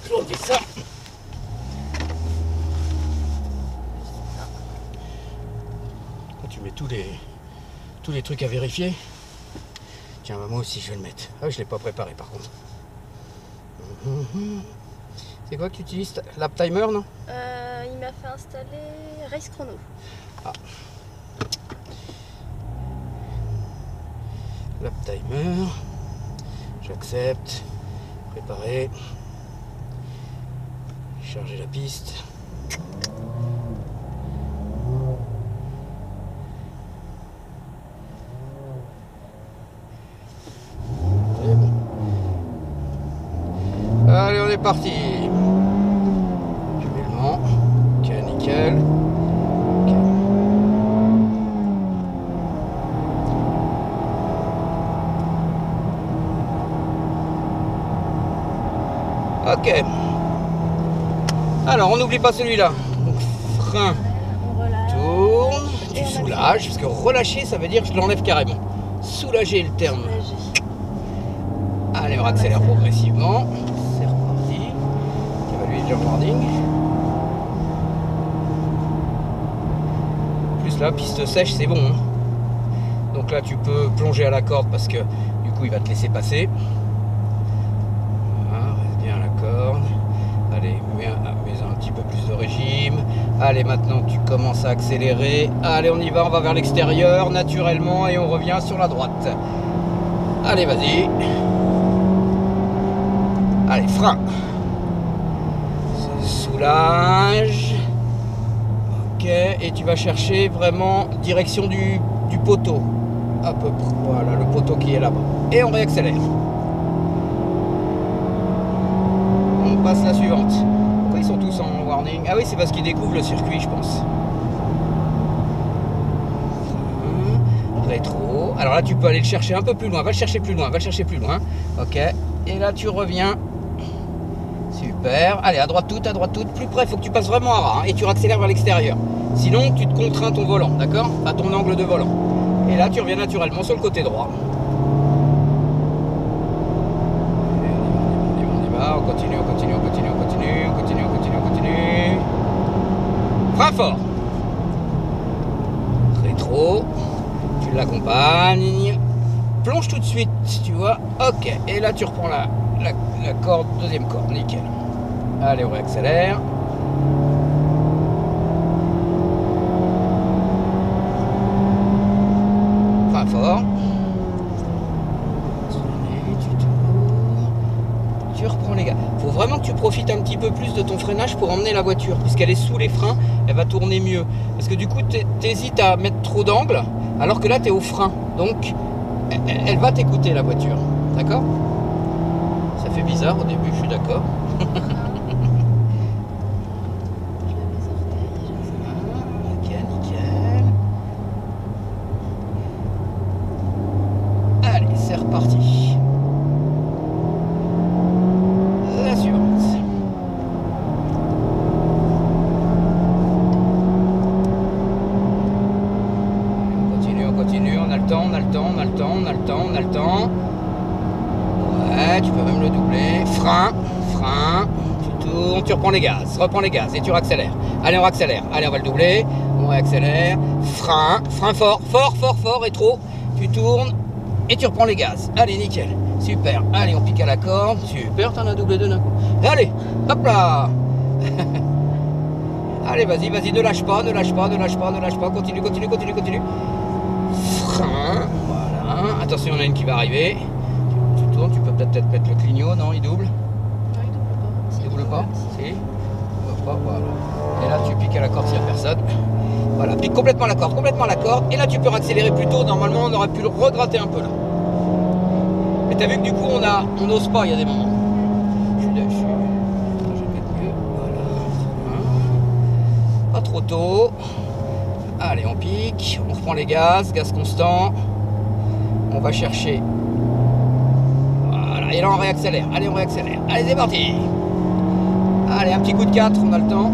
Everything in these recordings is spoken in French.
Je vais enlever ça. Tu mets tous les trucs à vérifier. Tiens, moi aussi je vais le mettre. Ah, je ne l'ai pas préparé par contre. C'est quoi que tu utilises? Lap timer, non? Il m'a fait installer Race Chrono. Ah. Lap timer. J'accepte. Préparer. Charger la piste. C'est bon. Allez, on est parti. Je mets le vent. Ok, nickel. Ok. Alors, on n'oublie pas celui-là. Donc, frein, tourne, tu soulages, parce que relâcher, ça veut dire que je l'enlève carrément. Soulager le terme. Allez, on accélère progressivement. C'est reparti. Évaluer le jump warning. En plus, là, piste sèche, c'est bon. Hein. Donc là, tu peux plonger à la corde parce que du coup, il va te laisser passer. Allez, mets un petit peu plus de régime. Allez, maintenant tu commences à accélérer. Allez, on y va, on va vers l'extérieur naturellement et on revient sur la droite. Allez, vas-y. Allez, frein. Soulage. Ok, et tu vas chercher vraiment direction du poteau. À peu près, voilà, le poteau qui est là-bas. Et on réaccélère. On passe la suivante. Pourquoi ils sont tous en warning? Ah oui, c'est parce qu'ils découvrent le circuit, je pense. Rétro. Alors là, tu peux aller le chercher un peu plus loin. Va le chercher plus loin. Va le chercher plus loin. Ok. Et là, tu reviens. Super. Allez, à droite toute, à droite toute. Plus près, il faut que tu passes vraiment à ras. Hein, et tu accélères vers l'extérieur. Sinon, tu te contrains ton volant. D'accord? À ton angle de volant. Et là, tu reviens naturellement sur le côté droit. On continue, on continue, on continue, on continue, on continue, on continue, on continue. Frein fort. Rétro. Tu l'accompagnes. Plonge tout de suite, tu vois. Ok. Et là, tu reprends la corde, deuxième corde. Nickel. Allez, on réaccélère. Frein fort. Tu reprends les gars. Faut vraiment que tu profites un petit peu plus de ton freinage pour emmener la voiture, puisqu'elle est sous les freins, elle va tourner mieux. Parce que du coup, t'hésites à mettre trop d'angle, alors que là, tu es au frein. Donc, elle va t'écouter la voiture. D'accord? Ça fait bizarre au début, je suis d'accord. Nickel, nickel. Allez, c'est reparti. On a le temps. Ouais, tu peux même le doubler. Frein, tu tournes, tu reprends les gaz, et tu réaccélères. Allez, on réaccélère. Allez, on va le doubler. On réaccélère. Frein fort, rétro. Tu tournes et tu reprends les gaz. Allez, nickel. Super. Allez, on pique à la corde. Super, t'en as doublé deux d'un coup. Allez, hop là. Allez, vas-y, ne lâche pas. Continue. Frein. Attention, il y en a une qui va arriver. Tu tournes, tu peux peut-être mettre le clignot, non? Il double? Non, il double pas. Si. Voilà. Et là, tu piques à la corde s'il n'y a personne. Voilà, pique complètement la corde. Et là, tu peux accélérer plus tôt. Normalement, on aurait pu le regratter un peu là. Mais t'as vu que du coup, on n'ose pas, il y a des moments. Je vais mettre mieux. Voilà. Pas trop tôt. Allez, on pique. On reprend les gaz constant. On va chercher. Voilà, et là on réaccélère. Allez, c'est parti. Allez, un petit coup de 4, on a le temps.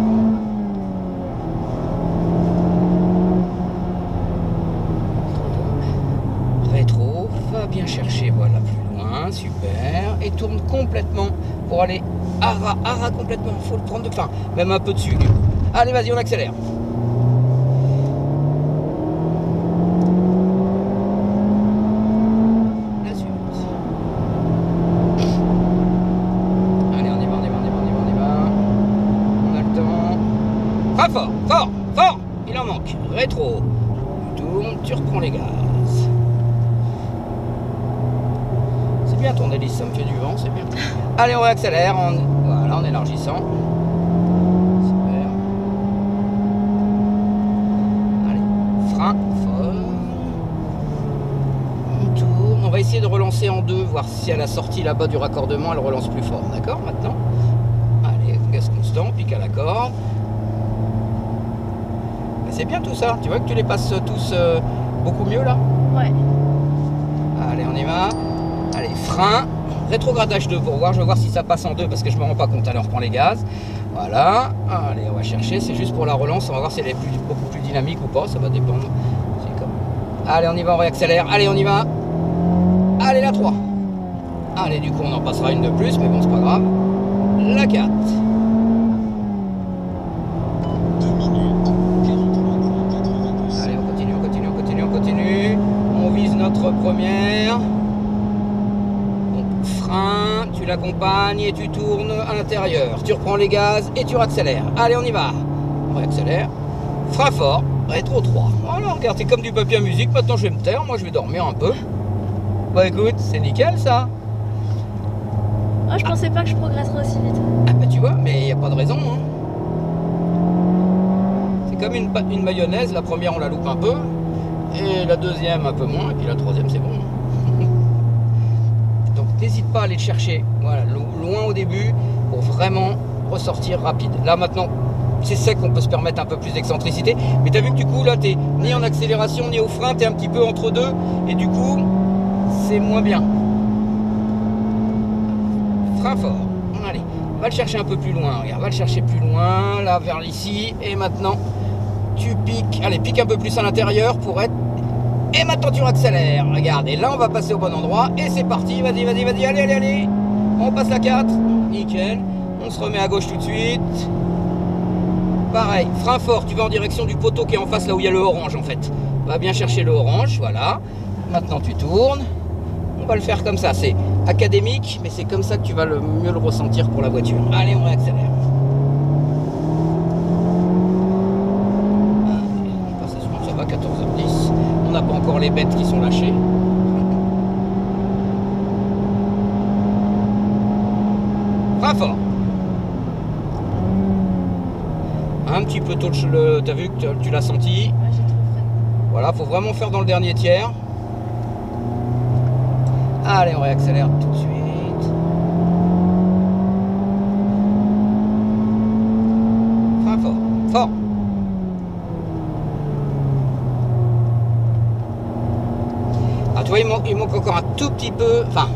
Rétro, va bien chercher, voilà, plus loin. bien, super. Et tourne complètement pour aller à ras complètement. Il faut le prendre de fin, même un peu dessus. Du coup. Allez, vas-y, on accélère. La suivante. Allez, on y va, on y va, on y va, on y va, on y va. On a le temps. Ah, fort, fort, fort. Il en manque. Rétro. Tu tournes, tu reprends les gaz. Bien ton hélice, ça me fait du vent, c'est bien. Allez, on réaccélère, voilà, en élargissant. Super. Allez, frein, fort. On tourne. On va essayer de relancer en deux, voir si à la sortie là-bas du raccordement, elle relance plus fort. D'accord, maintenant. Allez, gaz constant, pique à la corde. C'est bien tout ça. Tu vois que tu les passes tous beaucoup mieux là? Ouais. Allez, on y va. Allez, frein, rétrogradage 2 pour voir. Je vais voir si ça passe en deux parce que je me rends pas compte. Allez, on reprend les gaz. Voilà. Allez, on va chercher. C'est juste pour la relance. On va voir si elle est beaucoup plus dynamique ou pas. Ça va dépendre. Allez, on y va, on réaccélère. Allez, on y va. Allez, la 3. Allez, du coup, on en passera une de plus, mais bon, c'est pas grave. La 4. 2 minutes, 43,82. Allez, on continue, on continue, on continue, on continue. On vise notre première. Tu l'accompagnes et tu tournes à l'intérieur. Tu reprends les gaz et tu réaccélères. Allez, on y va. On réaccélère. Frein fort. Rétro 3. Voilà, regarde, c'est comme du papier à musique. Maintenant, je vais me taire. Moi, je vais dormir un peu. Bah, écoute, c'est nickel, ça. Oh, je pensais pas que je progresserais aussi vite. Ah, bah, tu vois, mais il n'y a pas de raison. Hein. C'est comme une mayonnaise. La première, on la loupe un peu. Et la deuxième, un peu moins. Et puis la troisième, c'est bon. N'hésite pas à aller le chercher, voilà, loin au début, pour vraiment ressortir rapide. Là maintenant, c'est sec, on peut se permettre un peu plus d'excentricité, mais tu as vu que du coup là, tu n'es ni en accélération ni au frein, tu es un petit peu entre deux, et du coup, c'est moins bien. Frein fort, allez, va le chercher un peu plus loin, regarde, va le chercher plus loin, là vers ici, et maintenant, tu piques, allez, pique un peu plus à l'intérieur pour être. Et maintenant tu accélères, regarde, et là on va passer au bon endroit, et c'est parti, vas-y, vas-y, vas-y, allez, allez, allez. On passe la 4, nickel, on se remet à gauche tout de suite. Pareil, frein fort, tu vas en direction du poteau qui est en face, là où il y a le orange en fait. Va bien chercher le orange, voilà. Maintenant tu tournes, on va le faire comme ça, c'est académique, mais c'est comme ça que tu vas mieux le ressentir pour la voiture. Allez, on réaccélère. Ça va, 14h10. On n'a pas encore les bêtes qui sont lâchées. Frein fort. Un petit peu tôt, t'as vu que tu l'as senti. Ouais, j'ai trop freiné. Voilà, faut vraiment faire dans le dernier tiers. Allez, on réaccélère tout de suite. Frein fort. Fort. Ah, tu vois, il manque encore un tout petit peu, enfin,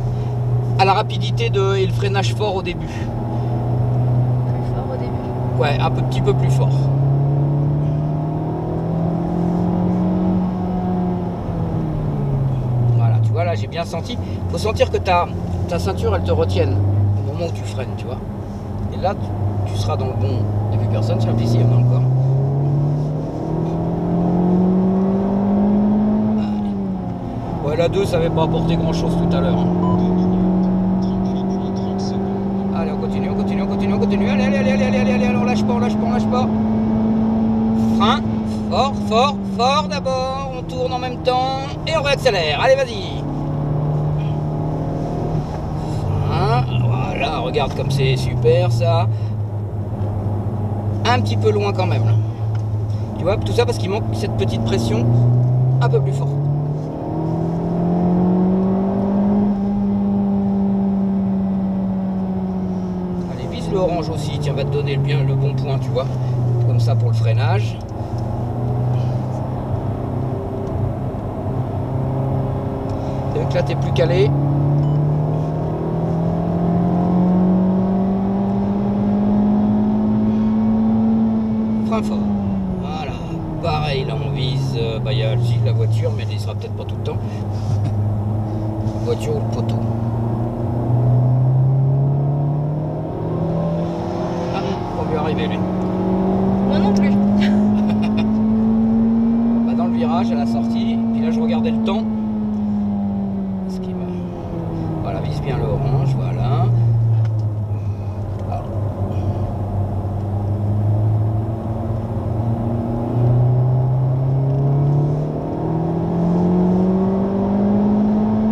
à la rapidité et le freinage fort au début. Plus fort au début. Ouais, un petit peu plus fort. Voilà, tu vois, là, j'ai bien senti. Il faut sentir que ta ceinture, elle te retienne au moment où tu freines, tu vois. Et là, tu seras dans le bon. Il n'y a plus personne sur la piste, il y en a encore. Ouais, la 2, ça n'avait pas apporté grand chose tout à l'heure. 2 minutes, 38,30 secondes. Allez, on continue, on continue, on continue, on continue. Allez, allez, allez, allez, allez, allez, on lâche pas, on lâche pas, on lâche pas. Frein, fort, fort, fort d'abord. On tourne en même temps et on réaccélère. Allez, vas-y. Frein, voilà, regarde comme c'est super ça. Un petit peu loin quand même. Là. Tu vois, tout ça parce qu'il manque cette petite pression un peu plus forte. Orange aussi, tiens, va te donner bien le bon point, tu vois, comme ça pour le freinage. Donc là, t'es plus calé. Frein fort. Voilà, pareil, là on vise, il y a la voiture, mais elle ne sera peut-être pas tout le temps. Voiture ou le poteau. arriver lui. Moi non plus. Bah, dans le virage à la sortie, puis là je regardais le temps. Voilà, vise bien le orange, voilà. Ah.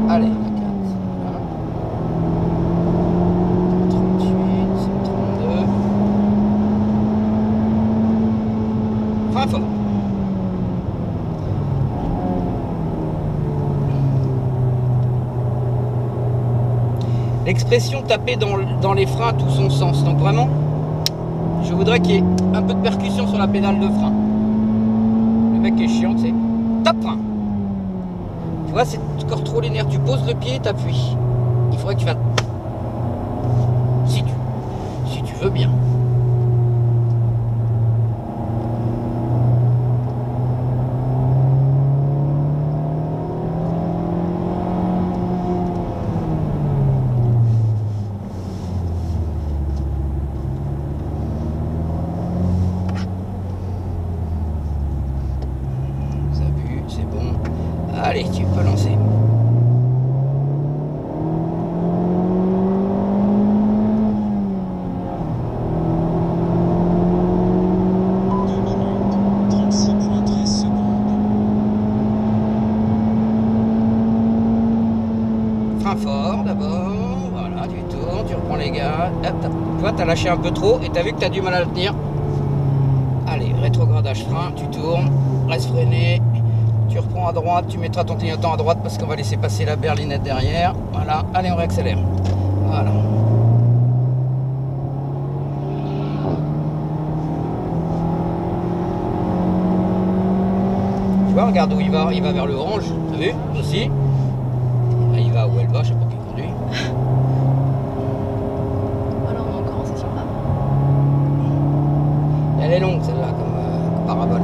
Allez, la 4, voilà. 38, 32. Frein fort. L'expression taper dans les freins a tout son sens. Donc vraiment, je voudrais qu'il y ait un peu de percussion sur la pédale de frein. Le mec qui est chiant, c'est tape frein. Tu vois, c'est encore trop linéaire. Tu poses le pied et t'appuies. Il faudrait que tu fasses... Si tu veux bien. C'est bon. Allez, tu peux lancer. Frein fort d'abord. Voilà, tu tournes, tu reprends les gars. Hop, tu vois, t'as lâché un peu trop et t'as vu que t'as du mal à le tenir. Allez, rétrogradage frein, tu tournes, reste freiné. Tu reprends à droite, tu mettras ton clignotant à droite parce qu'on va laisser passer la berlinette derrière. Voilà, allez, on réaccélère. Voilà. Tu vois, regarde où il va vers le orange, t'as vu aussi. Là, il va où elle va, je sais pas qui conduit. Alors on est encore en session là. Elle est longue celle-là, comme parabole.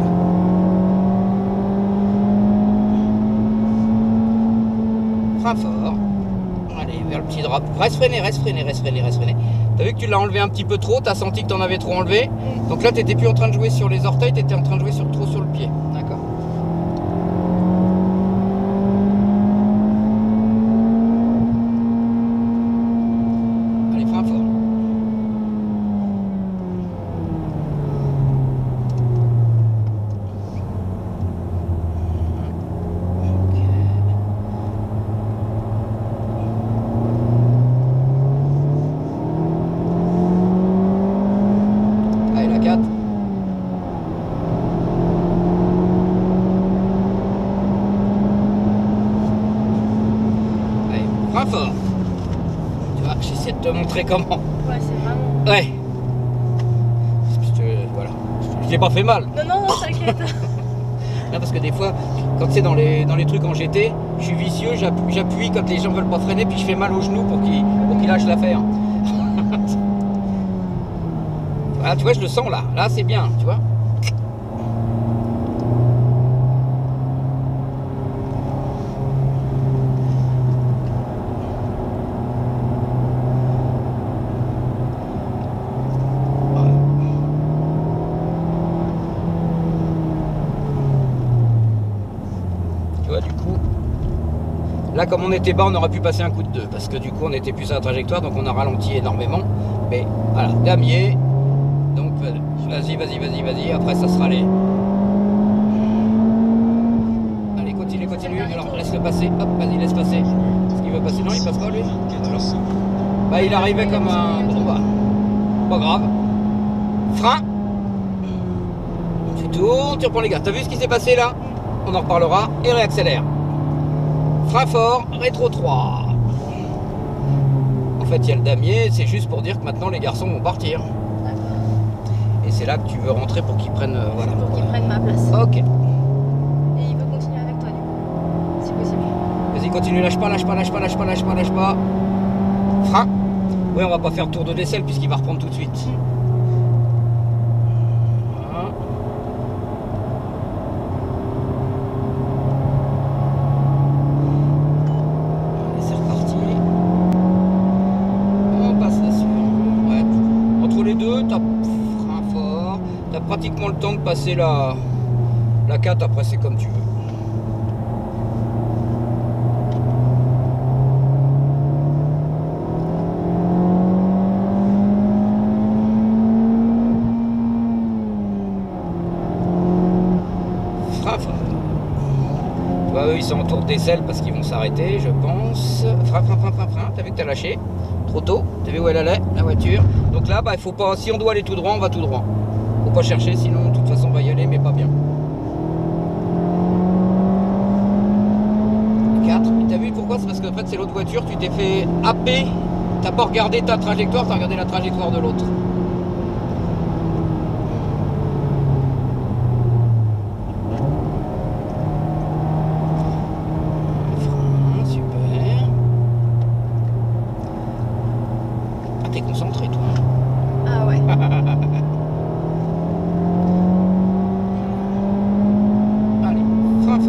Frein fort. Allez, vers le petit drap. Reste freiné, reste freiné, reste freiné, reste freiné. T'as vu que tu l'as enlevé un petit peu trop, t'as senti que t'en avais trop enlevé. Donc là, t'étais plus en train de jouer sur les orteils, t'étais en train de jouer trop sur le pied. D'accord. Allez, frein fort. Frein fort. Tu vois, j'essaie de te montrer comment. Ouais, c'est vraiment... Ouais. Voilà. Je l'ai pas fait mal. Non, non, non, t'inquiète. Non, parce que des fois, quand c'est dans les trucs en GT, je suis vicieux, j'appuie quand les gens veulent pas freiner, puis je fais mal au genou pour qu'ils lâchent l'affaire. Voilà, tu vois, je le sens là. Là, c'est bien, tu vois. Là, comme on était bas, on aurait pu passer un coup de 2 parce que du coup, on était plus à la trajectoire, donc on a ralenti énormément. Mais voilà, damier. Donc, vas-y, vas-y, vas-y, vas-y. Après, ça sera les. Allez, continue, continue. Alors, laisse-le passer. Hop, vas-y, laisse passer. Est-ce qu'il veut passer? Non, il passe pas, lui. Alors, bah, il arrivait comme un. Bon, bah, pas grave. Frein. Tu tournes, tu reprends les gars. T'as vu ce qui s'est passé là? On en reparlera et réaccélère. Frein fort, rétro 3. En fait, il y a le damier, c'est juste pour dire que maintenant les garçons vont partir. Et c'est là que tu veux rentrer pour qu'ils prennent. Voilà. Pour qu'ils prennent ma place. Ok. Et il veut continuer avec toi, du coup, si possible. Vas-y, continue, lâche pas, lâche pas, lâche pas, lâche pas, lâche pas, lâche pas. Frein. Oui, on va pas faire tour de décelle puisqu'il va reprendre tout de suite. Les deux, t'as frein pratiquement le temps de passer la 4, après c'est comme tu veux. Bah, eux ils sont en tour d'aisselle parce qu'ils vont s'arrêter, je pense. Frein. T'as vu que t'as lâché trop tôt? T'as vu où elle allait, la voiture? Donc là, bah, il faut pas. Si on doit aller tout droit, on va tout droit. Faut pas chercher, sinon de toute façon on va y aller, mais pas bien. 4. T'as vu pourquoi? C'est parce qu'en fait c'est l'autre voiture, tu t'es fait happer. T'as pas regardé ta trajectoire, t'as regardé la trajectoire de l'autre. T'es concentré toi. Ah ouais. Allez, frein.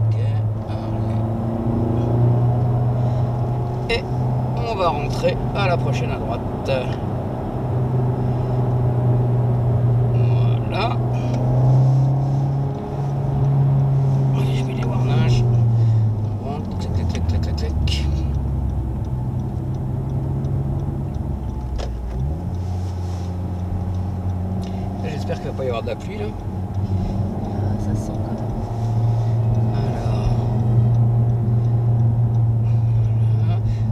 Ok, allez. Et on va rentrer à la prochaine à droite. Voilà. Allez, je mets les warnages. Clac. J'espère qu'il ne va pas y avoir de la pluie là. Ah, ça sent quand même.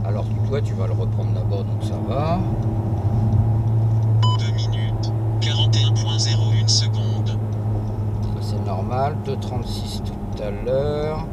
Alors toi tu vas le reprendre là-bas, donc ça va. 2 minutes, 41,01 secondes. Ça c'est normal, 2,36 tout à l'heure.